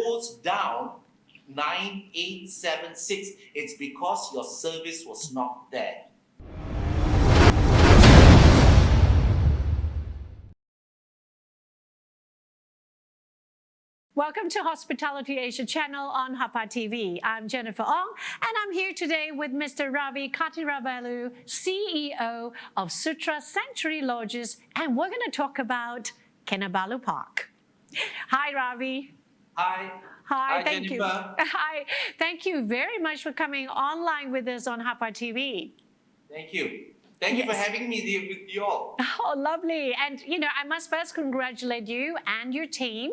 goes down 9876, it's because your service was not there. Welcome to Hospitality Asia channel on HAPA TV. I'm Jennifer Ong, and I'm here today with Mr. Ravi Kathiravelu, CEO of Sutera Sanctuary Lodges, and we're going to talk about Kinabalu Park. Hi, Ravi. Hi. Hi, thank Jennifer. you. Hi, thank you very much for coming online with us on HAPA TV. Thank you. Thank you for having me there with you all. Oh, lovely. And, you know, I must first congratulate you and your team,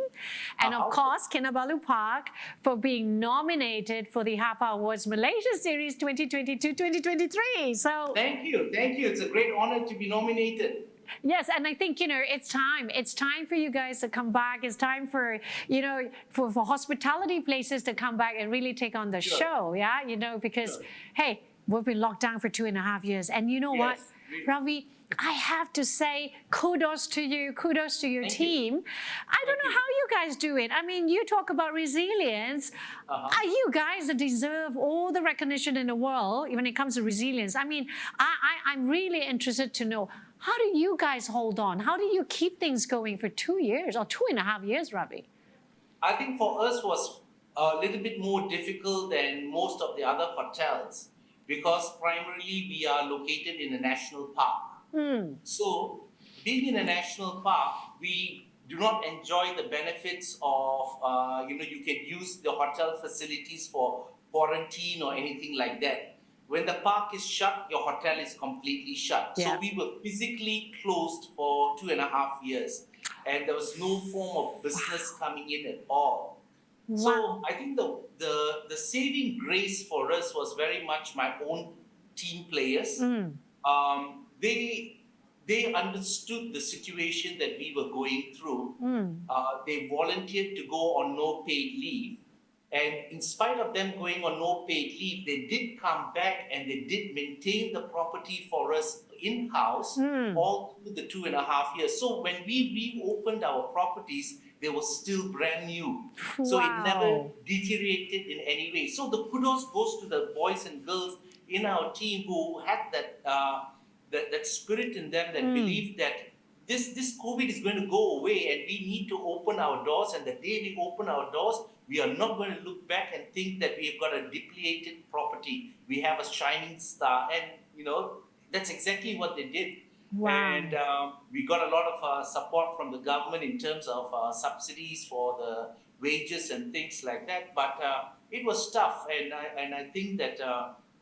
and of course, Kinabalu Park, for being nominated for the HAPA Awards Malaysia Series 2022-2023. So thank you. Thank you. It's a great honor to be nominated. Yes, and I think, you know, it's time. It's time for you guys to come back. It's time for, you know, for hospitality places to come back and really take on the show, yeah? You know, because, hey, we've been locked down for 2.5 years. And you know what, Ravi, I have to say kudos to you, kudos to your team. I don't know how you guys do it. I mean, you talk about resilience. Are you guys that deserve all the recognition in the world when it comes to resilience? I mean, I'm really interested to know, how do you guys hold on? How do you keep things going for 2 years or 2.5 years, Ravi? I think for us was a little bit more difficult than most of the other hotels, because primarily we are located in a national park. So being in a national park, we do not enjoy the benefits of, you know, you can use the hotel facilities for quarantine or anything like that. When the park is shut, your hotel is completely shut. Yeah. So we were physically closed for 2.5 years, and there was no form of business coming in at all. Wow. So I think the saving grace for us was very much my own team players. They understood the situation that we were going through. They volunteered to go on no paid leave. And in spite of them going on no paid leave, they did come back and they did maintain the property for us in-house all through the 2.5 years. So when we reopened our properties, they were still brand new. Wow. So it never deteriorated in any way. So the kudos goes to the boys and girls in our team who had that spirit in them, that believed that this COVID is going to go away and we need to open our doors. And the day we open our doors, we are not going to look back and think that we've got a depleted property. We have a shining star. And, you know, that's exactly what they did. Wow. And we got a lot of support from the government in terms of subsidies for the wages and things like that. But it was tough. And I think that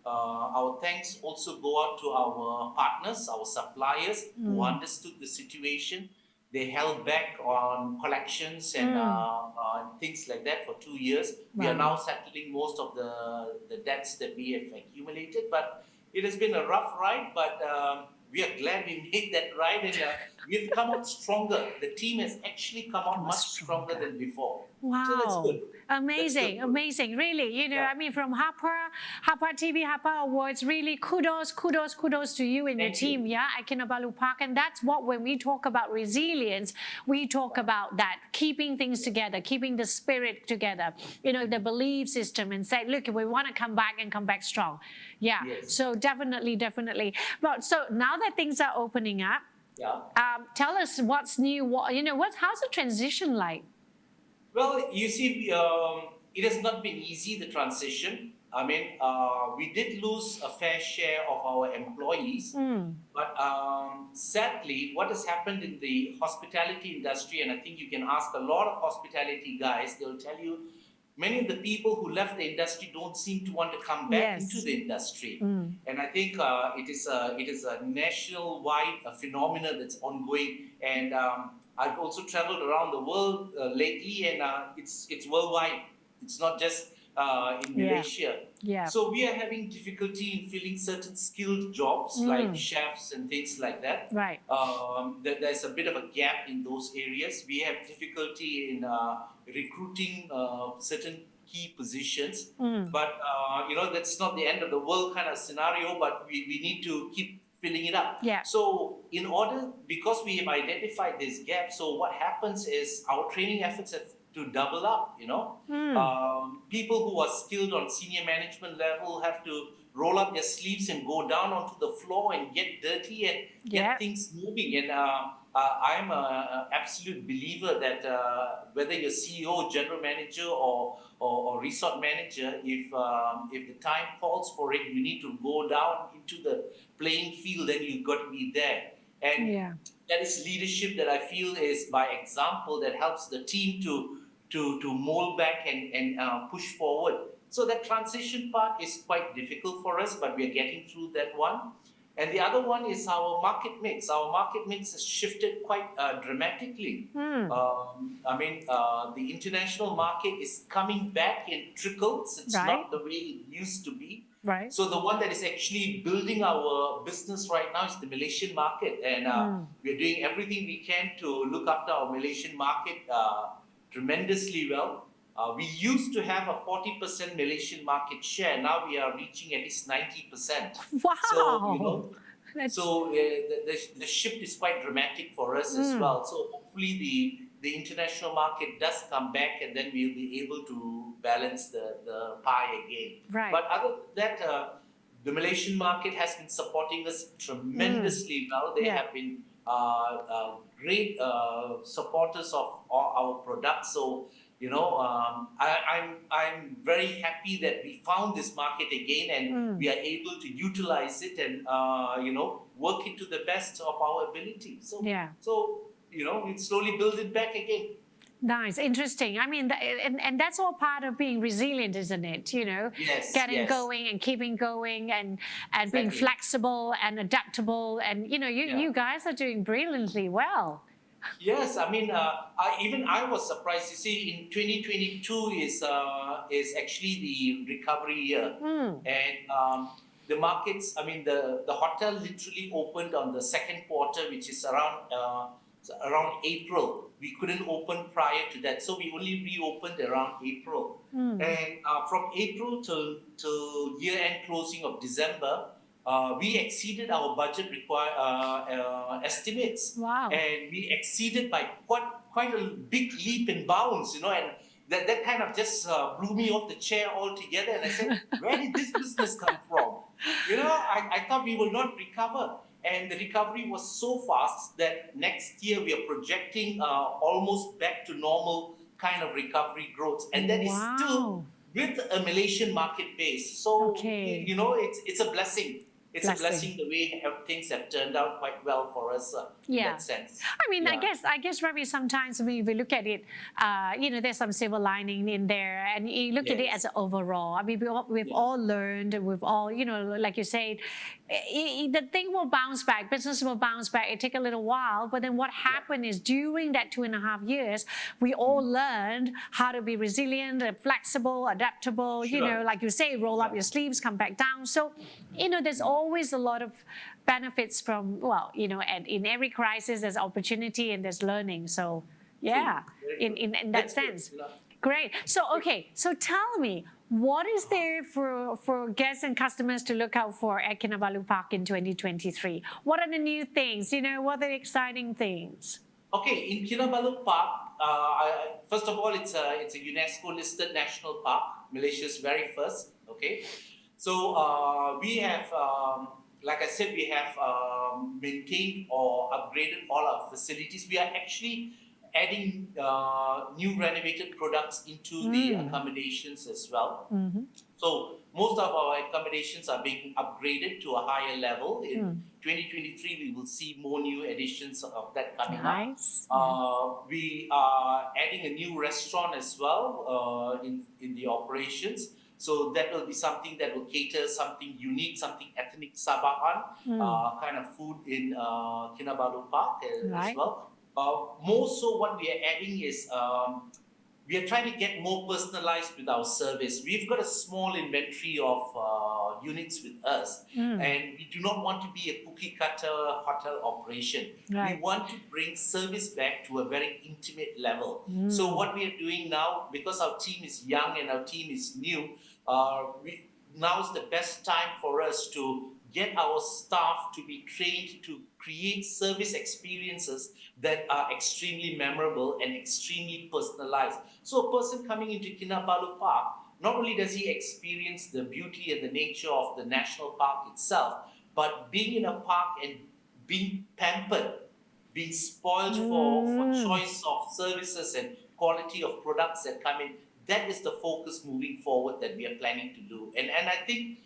our thanks also go out to our partners, our suppliers who understood the situation. They held back on collections and things like that for 2 years. We are now settling most of the debts that we have accumulated. But it has been a rough ride, but we are glad we made that ride, and we've come out stronger. The team has actually come out much stronger than before. Wow. So that's good. Amazing, amazing, really. You know, I mean, from HAPA TV, HAPA Awards, really kudos to you and your team, at Kinabalu Park. And that's what, when we talk about resilience, we talk about that, keeping things together, keeping the spirit together, you know, the belief system, and say, look, we want to come back and come back strong. Yeah, so definitely. But so now that things are opening up, tell us what's new, how's the transition like? Well, you see, it has not been easy, the transition. I mean, we did lose a fair share of our employees, but sadly, what has happened in the hospitality industry, and I think you can ask a lot of hospitality guys, they'll tell you, many of the people who left the industry don't seem to want to come back into the industry. And I think it is a nationwide phenomenon that's ongoing. And I've also traveled around the world lately, and it's worldwide. It's not just in Malaysia. So we are having difficulty in filling certain skilled jobs like chefs and things like that. Right. There's a bit of a gap in those areas. We have difficulty in recruiting certain key positions. But, you know, that's not the end of the world kind of scenario, but we need to keep filling it up. So in order, because we have identified this gap, so what happens is our training efforts have to double up, people who are skilled on senior management level have to roll up their sleeves and go down onto the floor and get dirty and Yeah. get things moving. And I'm an absolute believer that whether you're CEO, general manager, or resort manager, if the time calls for it, you need to go down into the playing field, then you've got to be there. And Yeah. that is leadership that I feel is by example that helps the team to mold back and push forward. So that transition part is quite difficult for us, but we are getting through that one. And the other one is our market mix. Our market mix has shifted quite dramatically. The international market is coming back in trickles. It's Right. not the way it used to be. Right. So the one that is actually building our business right now is the Malaysian market, and we're doing everything we can to look after our Malaysian market tremendously well. We used to have a 40% Malaysian market share. Now we are reaching at least 90%. Wow. So That's- the shift is quite dramatic for us as well. So hopefully the international market does come back, and then we'll be able to balance the pie again. Right. But other than that, the Malaysian market has been supporting us tremendously well. They Yeah. have been great supporters of all our products. So I'm very happy that we found this market again, and we are able to utilize it and work it to the best of our ability. So Yeah. we slowly build it back again. Nice, interesting. I mean, and that's all part of being resilient, isn't it? Yes, Getting yes. going and keeping going and being Exactly. flexible and adaptable. And you guys are doing brilliantly well. Yes, I mean, I was surprised. You see, in 2022 is actually the recovery year, and the markets. I mean, the hotel literally opened on the second quarter, which is around April. We couldn't open prior to that, so we only reopened around April. And from April till year-end closing of December, we exceeded our budget estimates. Wow. And we exceeded by quite a big leap and bounds, and that kind of just blew me off the chair altogether. And I said, where did this business come from? I thought we will not recover. And the recovery was so fast that next year we are projecting almost back to normal kind of recovery growth. And that is still with a Malaysian market base. So, Okay. it's a blessing. It's a blessing the way things have turned out quite well for us in that sense. I mean, I guess, Ravi, sometimes when we look at it, there's some silver lining in there, and you look at it as an overall. I mean, we've all learned, and we've all, like you said, the thing will bounce back, business will bounce back. It take a little while, but then what happened is during that 2.5 years, we all learned how to be resilient, flexible, adaptable. Sure. Like you say, roll up your sleeves, come back down. So, there's always a lot of benefits from, and in every crisis there's opportunity and there's learning. So yeah, in that sense. Great. So tell me, what is there for guests and customers to look out for at Kinabalu Park in 2023? What are the new things? What are the exciting things? Okay, in Kinabalu Park, first of all, it's a UNESCO listed national park, Malaysia's very first. Okay, so we have, like I said, we have maintained or upgraded all our facilities. We are actually adding new renovated products into the accommodations as well. So most of our accommodations are being upgraded to a higher level. In 2023, we will see more new additions of that coming up. We are adding a new restaurant as well in the operations. So that will be something that will cater something unique, something ethnic Sabahan kind of food in Kinabalu Park as well. More so what we are adding is we are trying to get more personalized with our service. We've got a small inventory of units with us, and we do not want to be a cookie cutter hotel operation. Right. We want to bring service back to a very intimate level. So what we are doing now, because our team is young and our team is new, now is the best time for us to get our staff to be trained to create service experiences that are extremely memorable and extremely personalized. So a person coming into Kinabalu Park, not only does he experience the beauty and the nature of the national park itself, but being in a park and being pampered, being spoiled for choice of services and quality of products that come in, that is the focus moving forward that we are planning to do. And I think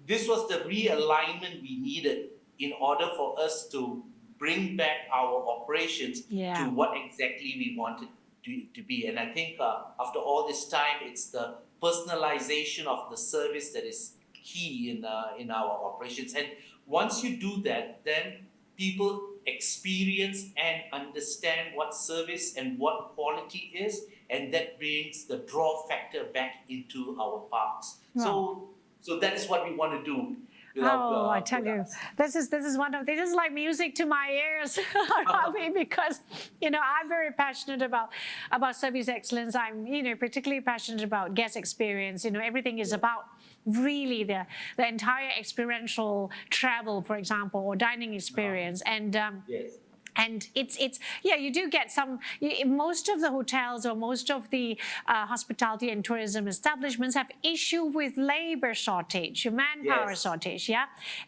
this was the realignment we needed in order for us to bring back our operations to what exactly we wanted to be. And I think after all this time, it's the personalization of the service that is key in our operations. And once you do that, then people experience and understand what service and what quality is, and that brings the draw factor back into our parks. So that is what we want to do. I tell you, this is like music to my ears, Ravi, because I'm very passionate about service excellence. I'm particularly passionate about guest experience. Everything is about really the entire experiential travel, for example, or dining experience. And yes. And it's you do get some, most of the hotels or most of the hospitality and tourism establishments have issue with labor shortage, manpower shortage,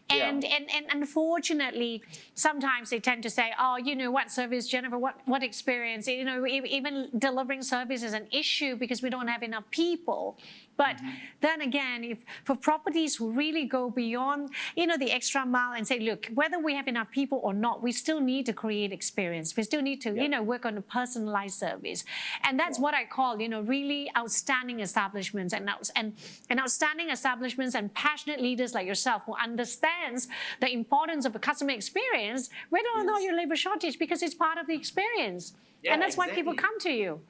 and unfortunately sometimes they tend to say, oh, what service, Jennifer, what experience, even delivering service is an issue because we don't have enough people. But then again, if for properties who really go beyond, the extra mile and say, look, whether we have enough people or not, we still need to create experience. We still need to, work on a personalized service. And that's what I call, really outstanding establishments and outstanding establishments and passionate leaders like yourself who understands the importance of a customer experience. We don't know your labor shortage because it's part of the experience. And that's why people come to you.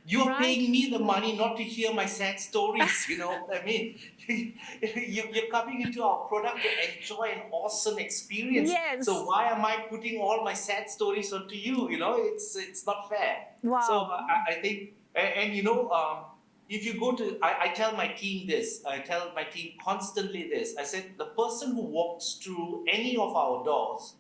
You're paying me the money not to hear my sad stories, I mean, you're coming into our product to enjoy an awesome experience. Yes. So why am I putting all my sad stories onto you? It's not fair. Wow. So I think, if you go to, I tell my team this, I tell my team constantly this. I said, the person who walks through any of our doors,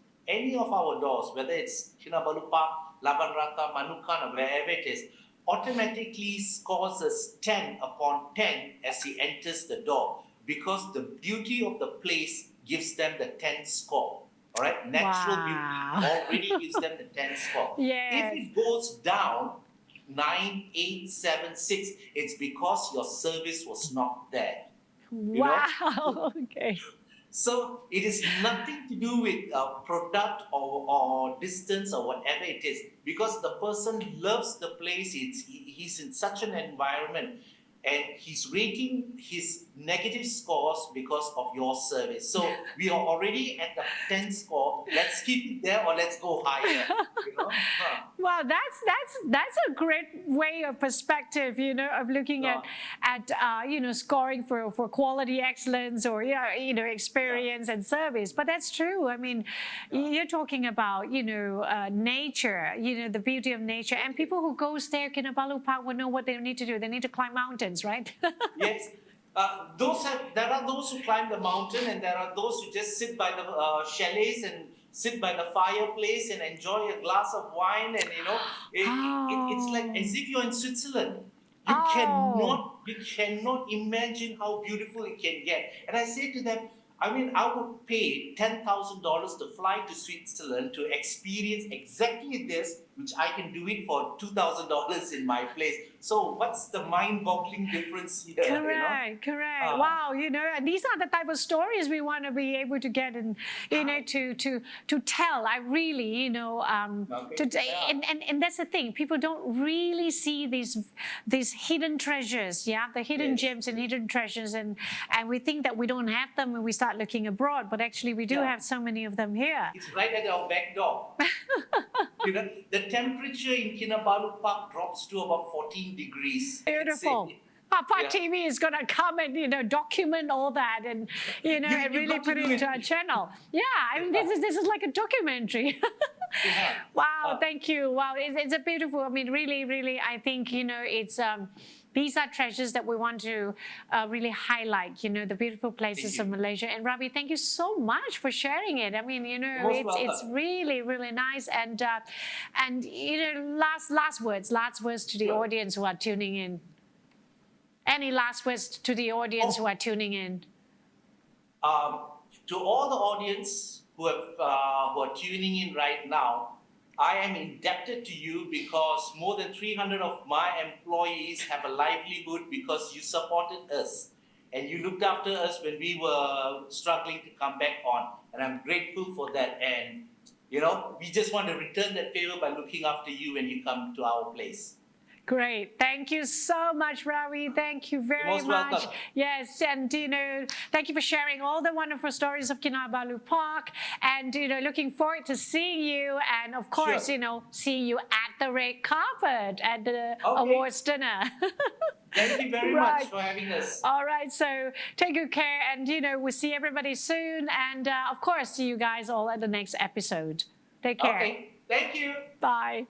whether it's Kinabalu Park, Laban Rata, Manukan, or wherever it is, automatically scores us 10 upon 10 as he enters the door, because the beauty of the place gives them the 10 score. All right, natural beauty already gives them the 10 score. Yes. If it goes down 9, 8, 7, 6, it's because your service was not there. Wow. Okay. So it is nothing to do with product or distance or whatever it is, because the person loves the place. He's in such an environment, and he's rating his negative scores because of your service. So we are already at the 10 score. Let's keep it there, or let's go higher. Well, that's a great way of perspective, of looking at scoring for quality excellence or experience and service. But that's true. I mean, you're talking about nature, the beauty of nature, and people who goes there, Kinabalu Park, will know what they need to do. They need to climb mountains, right? Yes. There are those who climb the mountain, and there are those who just sit by the chalets and sit by the fireplace and enjoy a glass of wine, and it's like as if you're in Switzerland. You cannot imagine how beautiful it can get. And I say to them, I mean, I would pay $10,000 to fly to Switzerland to experience exactly this, which I can do it for $2,000 in my place. So what's the mind-boggling difference here? Correct. Wow, and these are the type of stories we want to be able to get and to tell. I really, and that's the thing. People don't really see these hidden treasures, the hidden gems and hidden treasures, and we think that we don't have them when we start looking abroad, but actually we do have so many of them here. It's right at our back door. The temperature in Kinabalu Park drops to about 14 degrees. Beautiful. HAPA TV is going to come and document all that and and really put it into our channel. Yeah, I mean this is like a documentary. Wow, thank you. Wow, it's a beautiful. I mean, really, I think it's these are treasures that we want to really highlight, you know, the beautiful places of Malaysia. And Ravi, thank you so much for sharing it. I mean, you know, it's really, really nice. And you know, last words to the audience who are tuning in. Any last words to the audience who are tuning in? To all the audience who are tuning in right now, I am indebted to you because more than 300 of my employees have a livelihood because you supported us and you looked after us when we were struggling to come back on. And I'm grateful for that. And, you know, we just want to return that favor by looking after you when you come to our place. Great. Thank you so much, Ravi. Thank you very You're most much. welcome. Yes, and you know, thank you for sharing all the wonderful stories of Kinabalu Park. And you know, looking forward to seeing you, and of course, you know, seeing you at the red carpet at the awards dinner. Thank you very much for having us. All right, so take good care, and you know, we'll see everybody soon, and of course, see you guys all at the next episode. Take care. Okay, thank you. Bye.